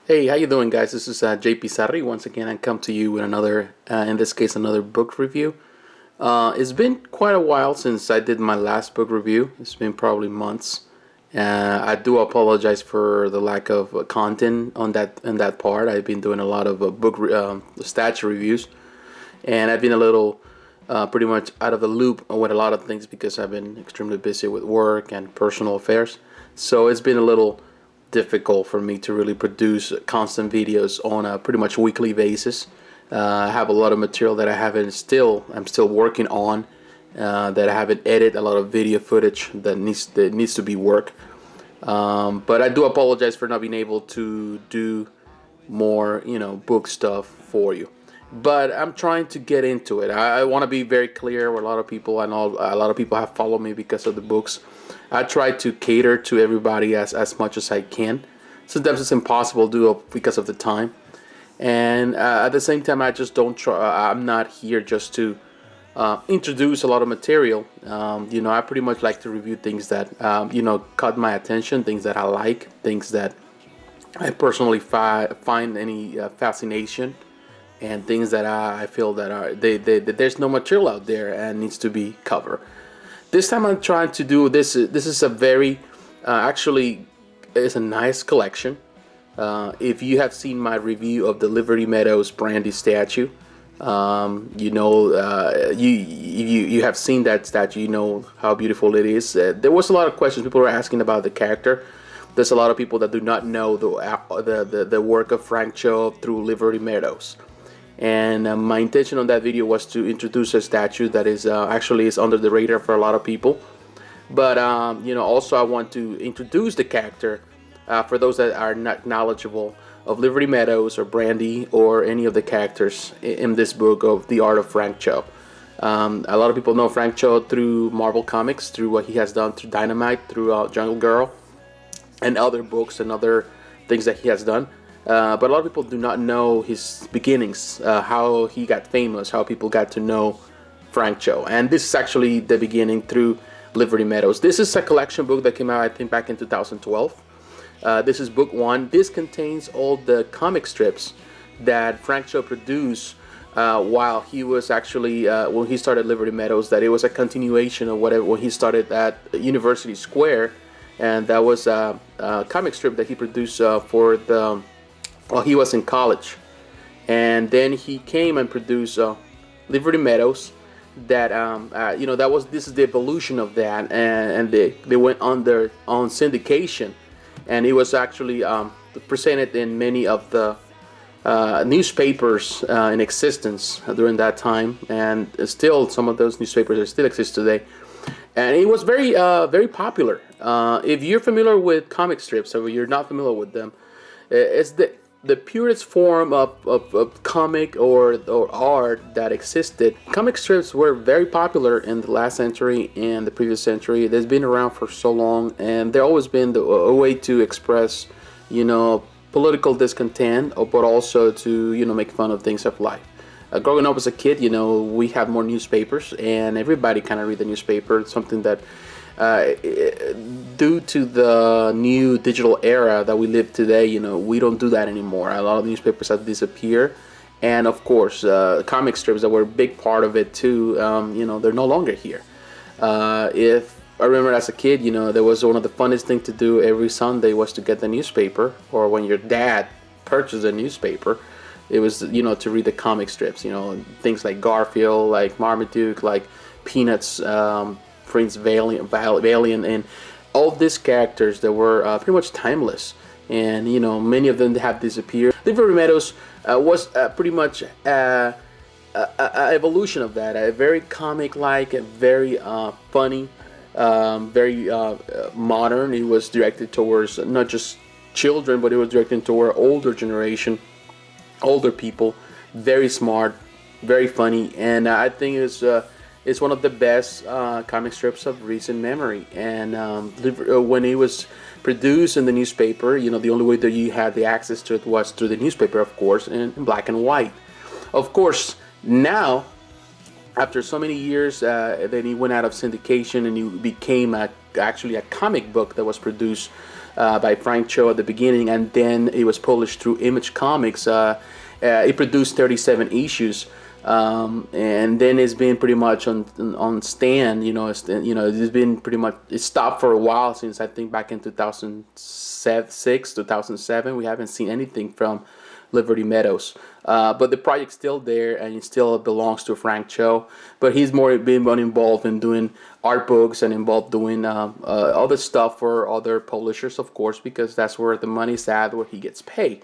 Hey, how you doing, guys? This is JP Sarri. Once again, I come to you with another, in this case, another book review. It's been quite a while since I did my last book review. It's been probably months. I do apologize for the lack of content on that part. I've been doing a lot of statue reviews, and I've been a little pretty much out of the loop with a lot of things because I've been extremely busy with work and personal affairs. So it's been a little difficult for me to really produce constant videos on a pretty much weekly basis. I have a lot of material that I'm still working on, that I haven't edited, a lot of video footage that needs to be worked. But I do apologize for not being able to do more, book stuff for you. But I'm trying to get into it. I want to be very clear with a lot of people. I know a lot of people have followed me because of the books. I try to cater to everybody as much as I can. Sometimes it's impossible to do it because of the time. And at the same time, I just don't try. I'm not here just to introduce a lot of material. I pretty much like to review things that caught my attention, things that I like, things that I personally find any fascination, and things that I feel that that there's no material out there and needs to be covered. This time I'm trying to do this. This is a very, actually, it's a nice collection. If you have seen my review of the Liberty Meadows Brandy statue, you have seen that statue. You know how beautiful it is. There was a lot of questions people were asking about the character. There's a lot of people that do not know the work of Frank Cho through Liberty Meadows. And my intention on that video was to introduce a statue that is actually is under the radar for a lot of people. But also I want to introduce the character for those that are not knowledgeable of Liberty Meadows or Brandy or any of the characters in this book of The Art of Frank Cho. A lot of people know Frank Cho through Marvel Comics, through what he has done through Dynamite, through Jungle Girl, and other books and other things that he has done. But a lot of people do not know his beginnings, how he got famous, how people got to know Frank Cho. And this is actually the beginning through Liberty Meadows. This is a collection book that came out, I think, back in 2012. This is book one. This contains all the comic strips that Frank Cho produced while he was actually, when he started Liberty Meadows, that it was a continuation of whatever when he started at University Square. And that was a comic strip that he produced for the... Well, he was in college, and then he came and produced Liberty Meadows. This is the evolution of that, and they went on their own syndication, and it was actually presented in many of the newspapers in existence during that time, and still some of those newspapers still exist today. And it was very very popular. If you're familiar with comic strips, or you're not familiar with them, it's the purest form of comic or art that existed. Comic strips were very popular in the last century and the previous century. They've been around for so long, and they've always been a way to express, political discontent, but also to, make fun of things of life. Growing up as a kid, we had more newspapers, and everybody kind of read the newspaper. It's something that due to the new digital era that we live today, we don't do that anymore. A lot of newspapers have disappeared, and of course, comic strips that were a big part of it too. They're no longer here. If I remember as a kid, there was one of the funnest things to do every Sunday was to get the newspaper, or when your dad purchased a newspaper, it was to read the comic strips. Things like Garfield, like Marmaduke, like Peanuts. Prince Valiant, and all these characters that were pretty much timeless, and many of them have disappeared. Liberty Meadows was pretty much a evolution of that, a very comic-like, very funny, very modern. It was directed towards not just children, but it was directed toward older generation, older people. Very smart, very funny, and I think it's one of the best comic strips of recent memory. And when it was produced in the newspaper, the only way that you had the access to it was through the newspaper, of course, in black and white. Of course, now, after so many years, then he went out of syndication and he became actually a comic book that was produced by Frank Cho at the beginning, and then it was published through Image Comics. It produced 37 issues. And then it's been pretty much on stand. It's been pretty much, it stopped for a while, since I think back in 2006, 2007. We haven't seen anything from Liberty Meadows, but the project's still there, and it still belongs to Frank Cho. But he's been more involved in doing art books, and involved doing other stuff for other publishers, of course, because that's where the money's at, where he gets paid.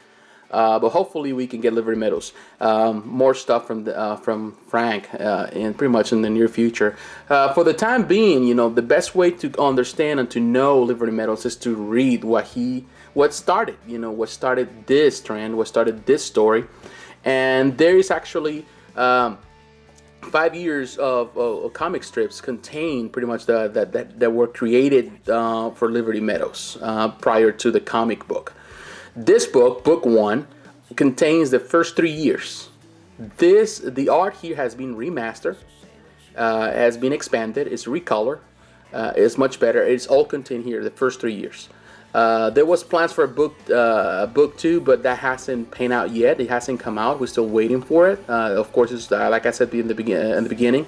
But hopefully we can get Liberty Meadows, more stuff from Frank, and pretty much in the near future. For the time being, the best way to understand and to know Liberty Meadows is to read what started this trend, what started this story. And there is actually 5 years of comic strips contained, pretty much that were created for Liberty Meadows prior to the comic book. This book, book 1, contains the first 3 years. The art here has been remastered, has been expanded, it's recolored, it's much better. It's all contained here, the first 3 years. There was plans for a book 2, but that hasn't panned out yet. It hasn't come out. We're still waiting for it. Of course, it's, like I said in the beginning,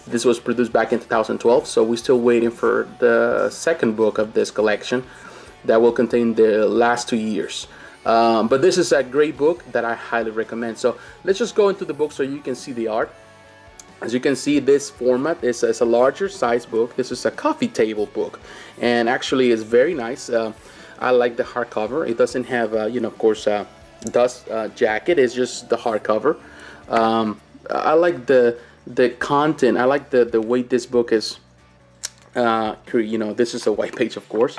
this was produced back in 2012, so we're still waiting for the second book of this collection that will contain the last 2 years. But this is a great book that I highly recommend. So let's just go into the book so you can see the art. As you can see, this format is a larger size book. This is a coffee table book, and actually it's very nice. I like the hardcover. It doesn't have, of course, dust jacket. It's just the hardcover. I like the content. I like the way this book is. This is a white page, of course.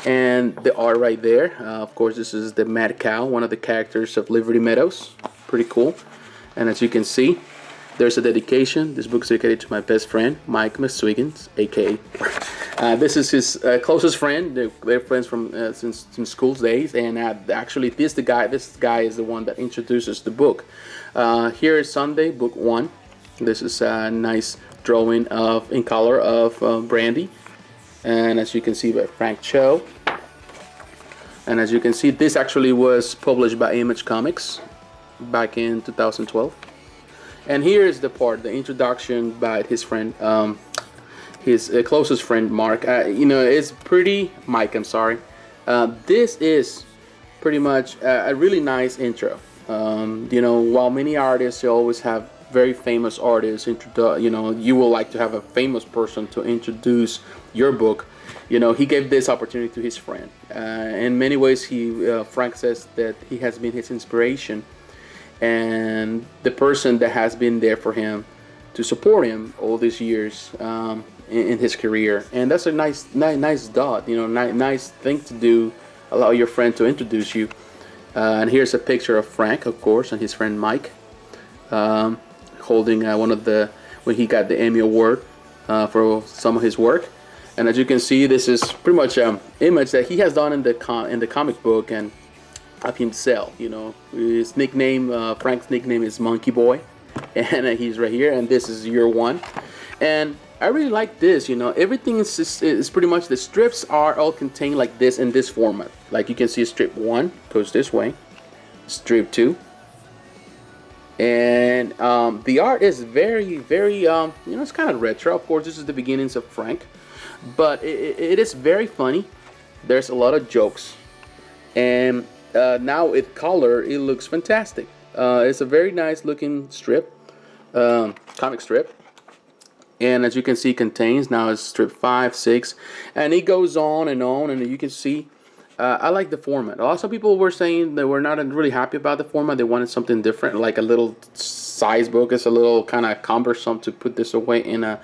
And the art right there, of course, this is the Mad Cow, one of the characters of Liberty Meadows. Pretty cool. And as you can see, there's a dedication. This book is dedicated to my best friend, Mike Miswiggins, aka. This is his closest friend. They're friends from since school days. And actually, this guy is the one that introduces the book. Here is Sunday, book 1. This is a nice drawing in color of Brandy. And as you can see, by Frank Cho. And as you can see, this actually was published by Image Comics back in 2012. And here is the part, the introduction by his friend, his closest friend, Mark. It's pretty, Mike, I'm sorry. This is pretty much a really nice intro. While many artists, you always have very famous artists, you will like to have a famous person to introduce your book. He gave this opportunity to his friend. In many ways, Frank says that he has been his inspiration and the person that has been there for him to support him all these years in his career. And that's a nice thought, nice thing to do. Allow your friend to introduce you. And here's a picture of Frank, of course, and his friend Mike, holding when he got the Emmy Award for some of his work. And as you can see, this is pretty much an image that he has done in the comic book and of himself. His nickname, Frank's nickname is Monkey Boy, and he's right here. And this is year 1, and I really like this. Everything is pretty much, the strips are all contained like this in this format. Like you can see, strip 1 goes this way, strip 2. And the art is very, very, it's kind of retro. Of course, this is the beginnings of Frank, but it is very funny. There's a lot of jokes, and now with color, it looks fantastic. It's a very nice looking strip, comic strip. And as you can see, contains, now it's strip 5, 6, and it goes on, and you can see. I like the format. A lot of people were saying they were not really happy about the format. They wanted something different, like a little size book. It's a little kind of cumbersome to put this away in a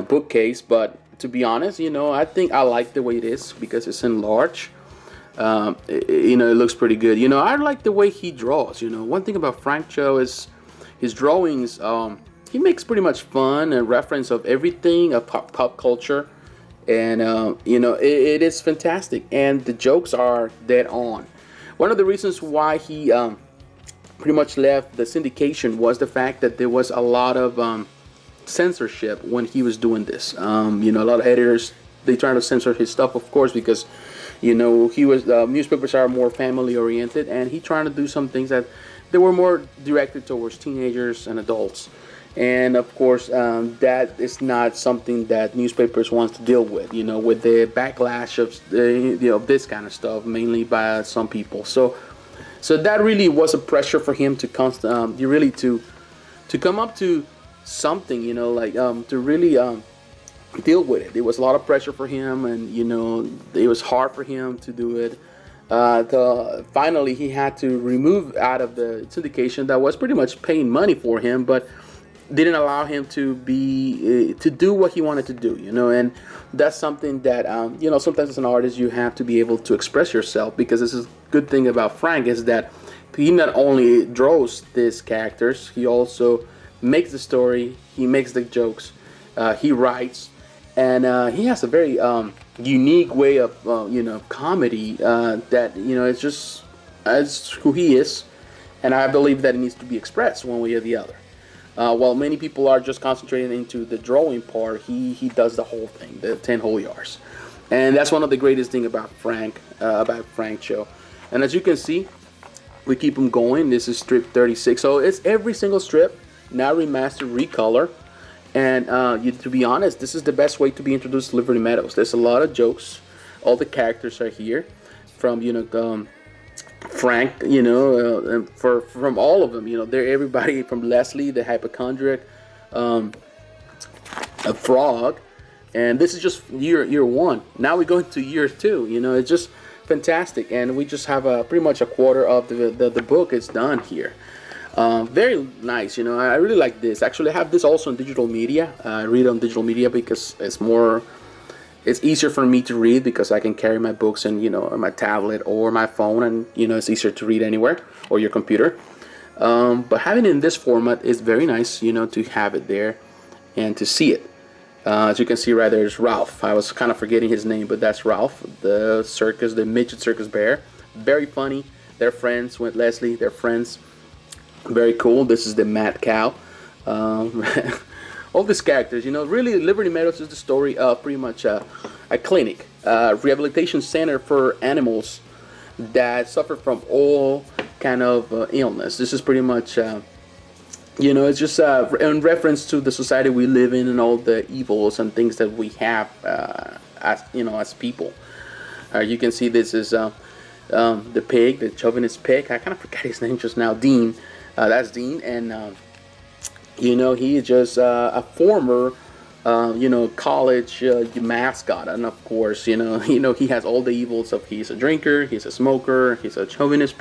bookcase. But to be honest, I think I like the way it is because it's in large. It looks pretty good. I like the way he draws. One thing about Frank Cho is his drawings. He makes pretty much fun and reference of everything of pop culture. And it is fantastic, and the jokes are dead on. One of the reasons why he pretty much left the syndication was the fact that there was a lot of censorship when he was doing this. A lot of editors, they try to censor his stuff, of course, because He was newspapers are more family oriented, and he trying to do some things that they were more directed towards teenagers and adults. And of course, that is not something that newspapers wants to deal with. With the backlash of this kind of stuff, mainly by some people. So that really was a pressure for him to to come up to something, to really deal with it. It was a lot of pressure for him, and it was hard for him to do it. Finally, he had to remove out of the syndication that was pretty much paying money for him, but didn't allow him to do what he wanted to do. And that's something that sometimes as an artist you have to be able to express yourself, because this is a good thing about Frank is that he not only draws these characters, he also makes the story, he makes the jokes, he writes, and he has a very unique way of comedy that it's just as who he is, and I believe that it needs to be expressed one way or the other. While many people are just concentrating into the drawing part, he does the whole thing, the 10 whole yards, and that's one of the greatest thing about Frank Cho. And as you can see, we keep them going. This is strip 36, so it's every single strip now remastered, recolor. And to be honest, this is the best way to be introduced to Liberty Meadows. There's a lot of jokes. All the characters are here, from Frank, from all of them. They're everybody from Leslie, the hypochondriac, a frog, and this is just year one. Now we go into year two. It's just fantastic, and we just have pretty much a quarter of the book is done here. Very nice. I really like this. Actually, I have this also in digital media. I read on digital media because it's easier for me to read, because I can carry my books in on my tablet or my phone, and it's easier to read anywhere, or your computer. But having it in this format is very nice, to have it there and to see it. As you can see right there is Ralph. I was kind of forgetting his name, but that's Ralph, the midget circus bear. Very funny. They're friends with Leslie. They're friends. Very cool. This is the mad cow. All these characters, really Liberty Meadows is the story of pretty much a clinic, rehabilitation center for animals that suffer from all kind of illness. This is pretty much, it's just in reference to the society we live in and all the evils and things that we have as people. You can see this is the pig, the chauvinist pig. I kind of forgot his name just now. Dean. That's Dean, and he is just a former, college mascot, and of course, he has all the evils of he's a drinker, he's a smoker, he's a chauvinist.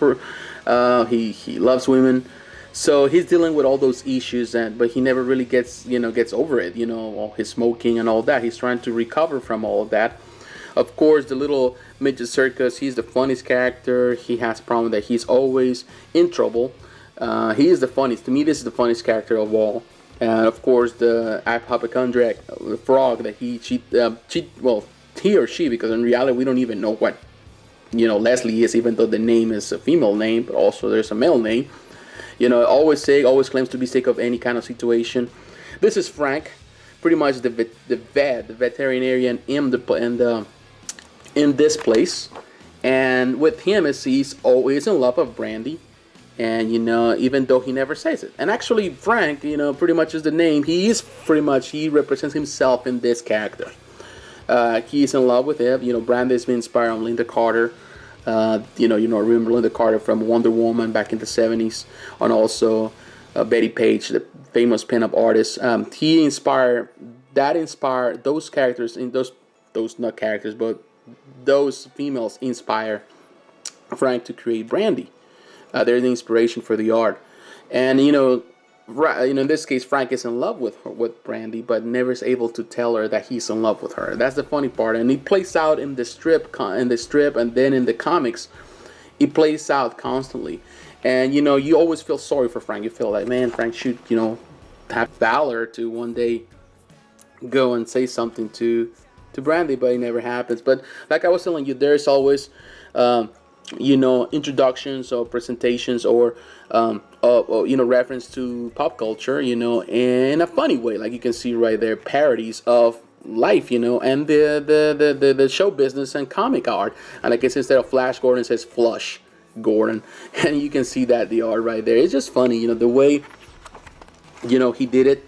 He loves women, so he's dealing with all those issues, but he never really gets over it. All his smoking and all that. He's trying to recover from all of that. Of course, the little midget circus. He's the funniest character. He has a problem that he's always in trouble. He is the funniest. To me, this is the funniest character of all. And of course, the hypochondriac, the frog that he or she, because in reality we don't even know what Leslie is, even though the name is a female name, but also there's a male name. Always claims to be sick of any kind of situation. This is Frank, pretty much the veterinarian in this place, and with him he's always in love with Brandy. And even though he never says it, and actually Frank, pretty much is the name. He represents himself in this character. He's in love with him. Brandy's been inspired on Linda Carter. Remember Linda Carter from Wonder Woman back in the 70s, and also Betty Page, the famous pinup artist. He inspired those characters, in those not characters, but those females inspire Frank to create Brandy. They're the inspiration for the art, and in this case, Frank is in love with Brandy, but never is able to tell her that he's in love with her. That's the funny part, and it plays out in the strip, and then in the comics, it plays out constantly. And you always feel sorry for Frank. You feel like, man, Frank should have valor to one day go and say something to Brandy, but it never happens. But like I was telling you, there's always introductions or presentations or reference to pop culture, in a funny way. Like you can see right there, parodies of life, and the show business and comic art. And I guess instead of Flash Gordon, it says Flush Gordon, and you can see that the art right there. It's just funny, the way he did it.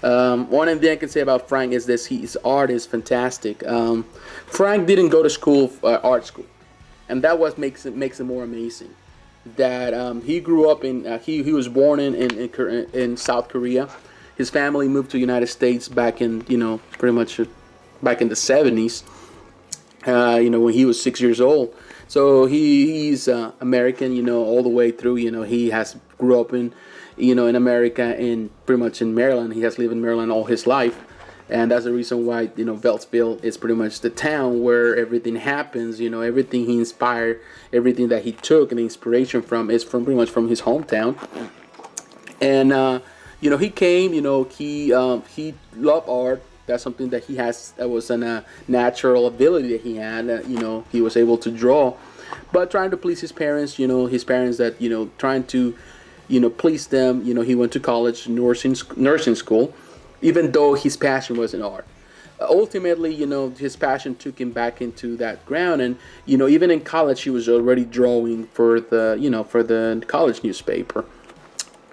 One thing I can say about Frank is this: his art is fantastic. Frank didn't go to school, art school, and that what makes it more amazing. That he grew up in he was born in South Korea. His family moved to the United States back in pretty much back in the 70s. When he was 6 years old. So he's American, all the way through. He has grew up in in America, in pretty much in Maryland. He has lived in Maryland all his life, and that's the reason why Beltsville is pretty much the town where everything happens. Everything he inspired, everything that he took and inspiration from is from pretty much from his hometown. And he came. He loved art. That's something that he has. That was a natural ability that he had. He was able to draw, but trying to please his parents. His parents that trying to please them. He went to college, nursing school, even though his passion was in art. Ultimately, his passion took him back into that ground, and even in college, he was already drawing for the college newspaper.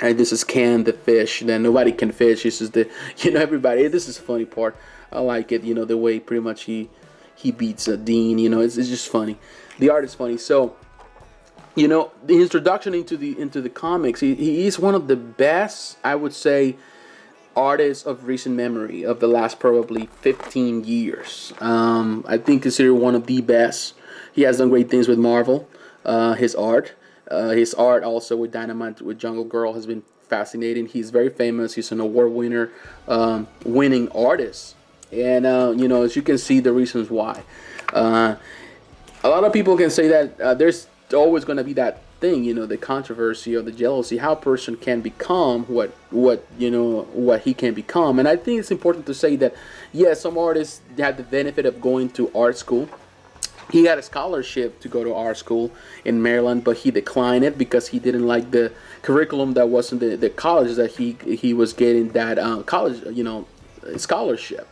And this is Can the Fish. Then Nobody Can Fish. This is the everybody. This is the funny part. I like it. The way pretty much he beats Dean. It's just funny. The art is funny. So the introduction into the comics. He is one of the best, I would say, artists of recent memory of the last probably 15 years. I think considered one of the best. He has done great things with Marvel. His art also with Dynamite, with Jungle Girl has been fascinating. He's very famous. He's an award winning artist, and as you can see, the reasons why. A lot of people can say that there's always going to be that thing, the controversy or the jealousy, how a person can become what he can become. And I think it's important to say that yes, some artists have the benefit of going to art school. He had a scholarship to go to art school in Maryland, but he declined it because he didn't like the curriculum that was in the college that he was getting that college scholarship.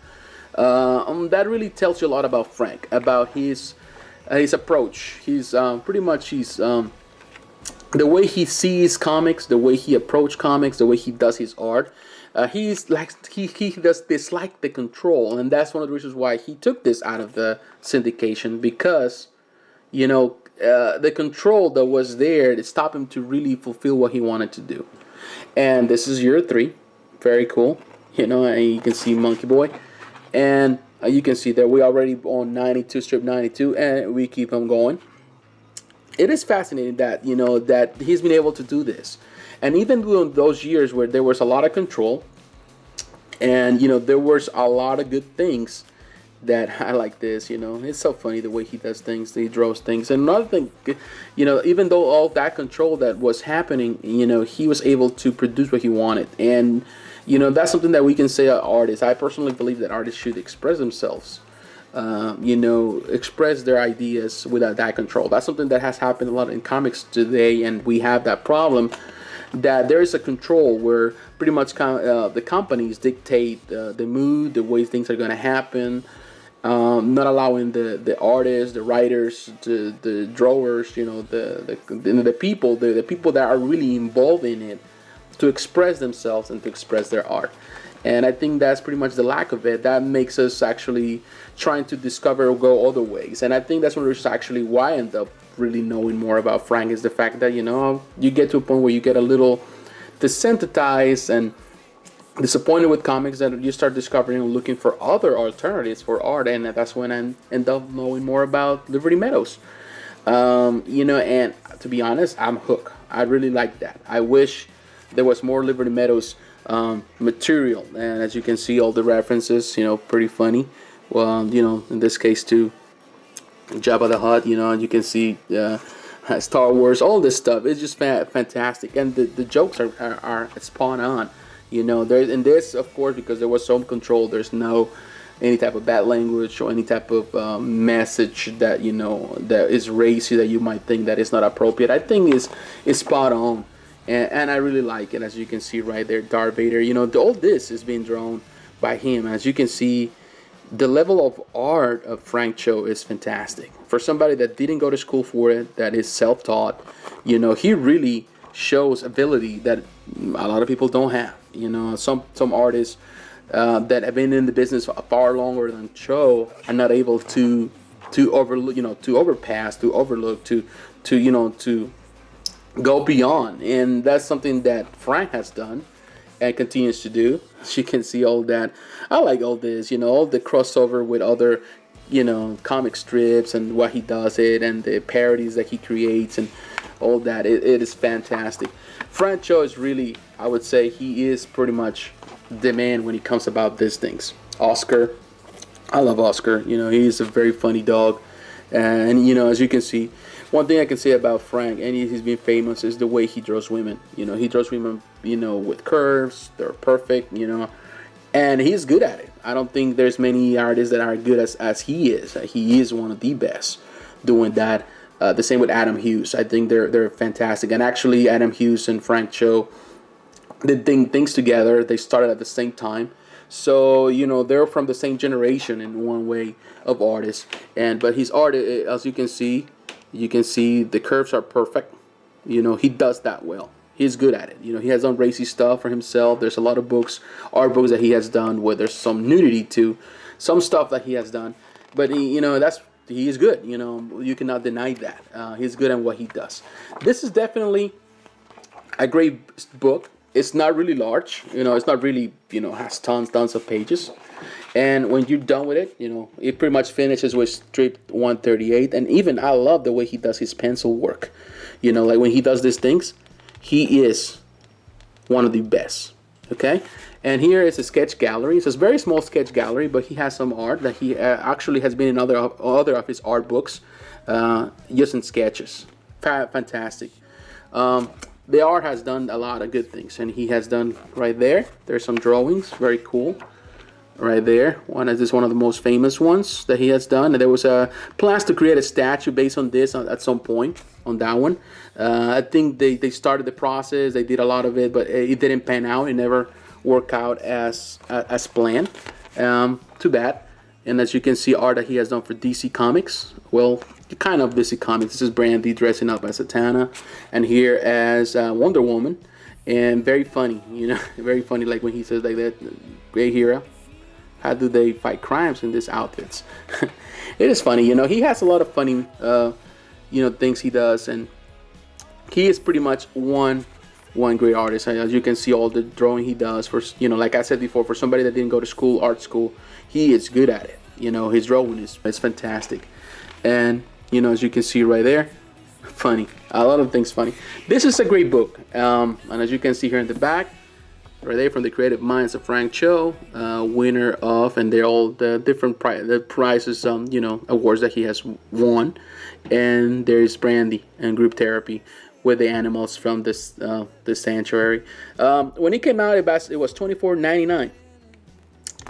That really tells you a lot about Frank, about his approach. He's pretty much the way he sees comics, the way he approaches comics, the way he does his art. He does dislike the control, and that's one of the reasons why he took this out of the syndication, because the control that was there to stop him to really fulfill what he wanted to do. And this is year 3, very cool. And you can see Monkey Boy, and you can see that we already on 92, strip 92, and we keep on going. It is fascinating that that he's been able to do this. And even during those years where there was a lot of control, and there was a lot of good things that I like this. It's so funny the way he does things, he draws things. And another thing, even though all that control that was happening, he was able to produce what he wanted. And that's something that we can say about artists. I personally believe that artists should express themselves. Express their ideas without that control. That's something that has happened a lot in comics today, and we have that problem. That there is a control where pretty much the companies dictate the mood, the way things are going to happen, not allowing the artists, the writers, the drawers, the people that are really involved in it to express themselves and to express their art. And I think that's pretty much the lack of it. That makes us actually trying to discover or go other ways. And I think that's one of the reasons actually why I end up really knowing more about Frank, is the fact that you get to a point where you get a little desensitized and disappointed with comics, that you start discovering and looking for other alternatives for art. And that's when I end up knowing more about Liberty Meadows. And to be honest, I'm hooked. I really like that. I wish there was more Liberty Meadows material, and as you can see, all the references, pretty funny. Well, in this case too, Jabba the Hutt, you can see Star Wars, all this stuff. It's just fantastic, and the jokes are spot on. There's in this, of course, because there was some control. There's no any type of bad language or any type of message that that is racy that you might think that is not appropriate. I think is spot on. And I really like it, as you can see right there, Darth Vader. All this is being drawn by him. As you can see, The level of art of Frank Cho is fantastic. For somebody that didn't go to school for it, that is self-taught, he really shows ability that a lot of people don't have. Some artists that have been in the business for far longer than Cho are not able to overlook, to overpass, to overlook, to go beyond, and that's something that Frank has done and continues to do. As you can see all that. I like all this, all the crossover with other, comic strips and what he does it and the parodies that he creates and all that. It is fantastic. Frank Cho is really, I would say, he is pretty much the man when it comes about these things. Oscar, I love Oscar. He's a very funny dog, and as you can see, one thing I can say about Frank, and he's been famous, is the way he draws women. He draws women, with curves. They're perfect, and he's good at it. I don't think there's many artists that are good as he is. He is one of the best doing that. The same with Adam Hughes. I think they're fantastic. And actually, Adam Hughes and Frank Cho did things together. They started at the same time. So, they're from the same generation in one way of artists. But his art, as you can see the curves are perfect. He does that well. He's good at it. He has done racy stuff for himself. There's a lot of art books that he has done where there's some nudity to some stuff that he has done. But he is good. You cannot deny that. He's good at what he does. This is definitely a great book. It's not really large. It's not really, has tons of pages. And when you're done with it, it pretty much finishes with strip 138. And even I love the way he does his pencil work. Like when he does these things, he is one of the best. Okay? And here is a sketch gallery. It's a very small sketch gallery, but he has some art that he actually has been in other of his art books, using sketches. Fantastic. The art has done a lot of good things, and he has done right there. There's some drawings, very cool. Right there, one of the most famous ones that he has done. And there was a plans to create a statue based on this at some point on that one. I think they started the process. They did a lot of it, but it didn't pan out. It never worked out as planned. Too bad. And as you can see, art that he has done for DC Comics. Well, kind of DC Comics. This is Brandy dressing up as Satana, and here as Wonder Woman, and very funny. Very funny. Like when he says like that, great hero. How do they fight crimes in these outfits? It is funny, he has a lot of funny, things he does, and he is pretty much one great artist. As you can see, all the drawing he does for, like I said before, for somebody that didn't go to art school, he is good at it. His drawing is fantastic, and as you can see right there, funny. A lot of things funny. This is a great book, and as you can see here in the back. Right there, from the creative minds of Frank Cho, winner of, and they're all the different prizes, awards that he has won. And there's Brandy and group therapy with the animals from this sanctuary. When it came out, it was $24.99.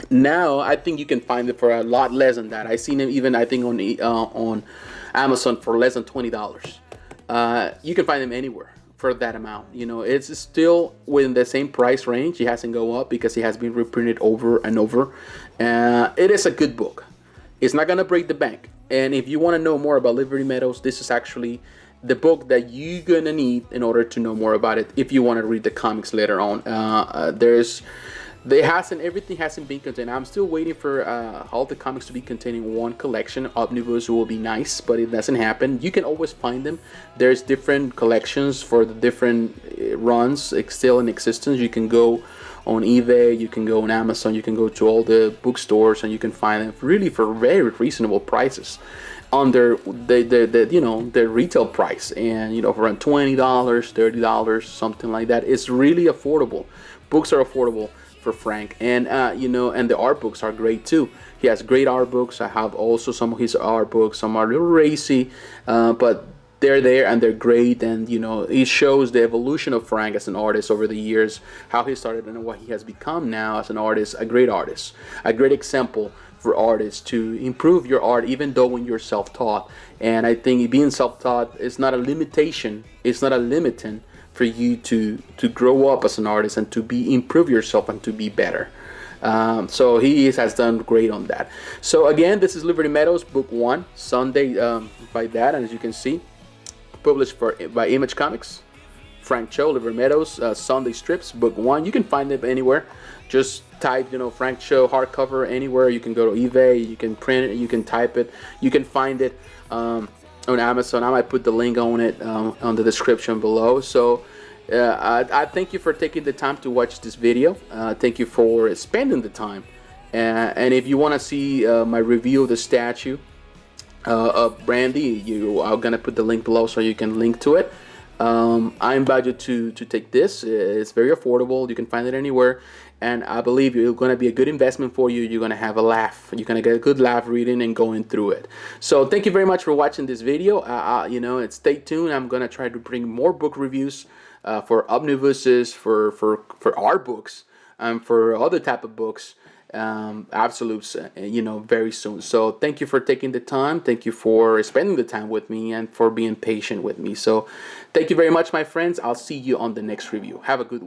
Now I think you can find it for a lot less than that. I seen it even, I think, on Amazon for less than $20. You can find them anywhere for that amount. It's still within the same price range. It hasn't go up because it has been reprinted over and over. It is a good book. It's not gonna break the bank. And if you want to know more about Liberty Meadows, this is actually the book that you're gonna need in order to know more about it. If you want to read the comics later on, everything hasn't been contained. I'm still waiting for all the comics to be contained in one collection. Omnibus will be nice, but it doesn't happen. You can always find them. There's different collections for the different runs still in existence. You can go on eBay, you can go on Amazon, you can go to all the bookstores, and you can find them really for very reasonable prices under the retail price, and for around $20, $30, something like that. It's really affordable. Books are affordable for Frank, and and the art books are great too. He has great art books. I have also some of his art books. Some are a little racy, but they're there and they're great. And it shows the evolution of Frank as an artist over the years, how he started and what he has become now as an artist. A great artist, a great example for artists to improve your art, even though when you're self-taught. And I think being self-taught is not a limitation. It's not a limiting for you to grow up as an artist and to improve yourself and to be better. So he has done great on that. So again, this is Liberty Meadows, book 1, Sunday, by that, and as you can see, published by Image Comics. Frank Cho, Liberty Meadows, Sunday strips, book 1. You can find it anywhere. Just type, Frank Cho hardcover anywhere. You can go to eBay, you can print it, you can type it, you can find it on Amazon. I might put the link on it on the description below. So I thank you for taking the time to watch this video. Thank you for spending the time. And if you want to see my review of the statue of Brandy, I'm gonna put the link below so you can link to it. I invite you to take this. It's very affordable. You can find it anywhere, and I believe it's going to be a good investment for you. You're going to have a laugh. You're going to get a good laugh reading and going through it. So thank you very much for watching this video. And stay tuned. I'm going to try to bring more book reviews for omnibuses, for our books, and for other type of books, absolutes, very soon. So thank you for taking the time. Thank you for spending the time with me and for being patient with me. So thank you very much, my friends. I'll see you on the next review. Have a good one.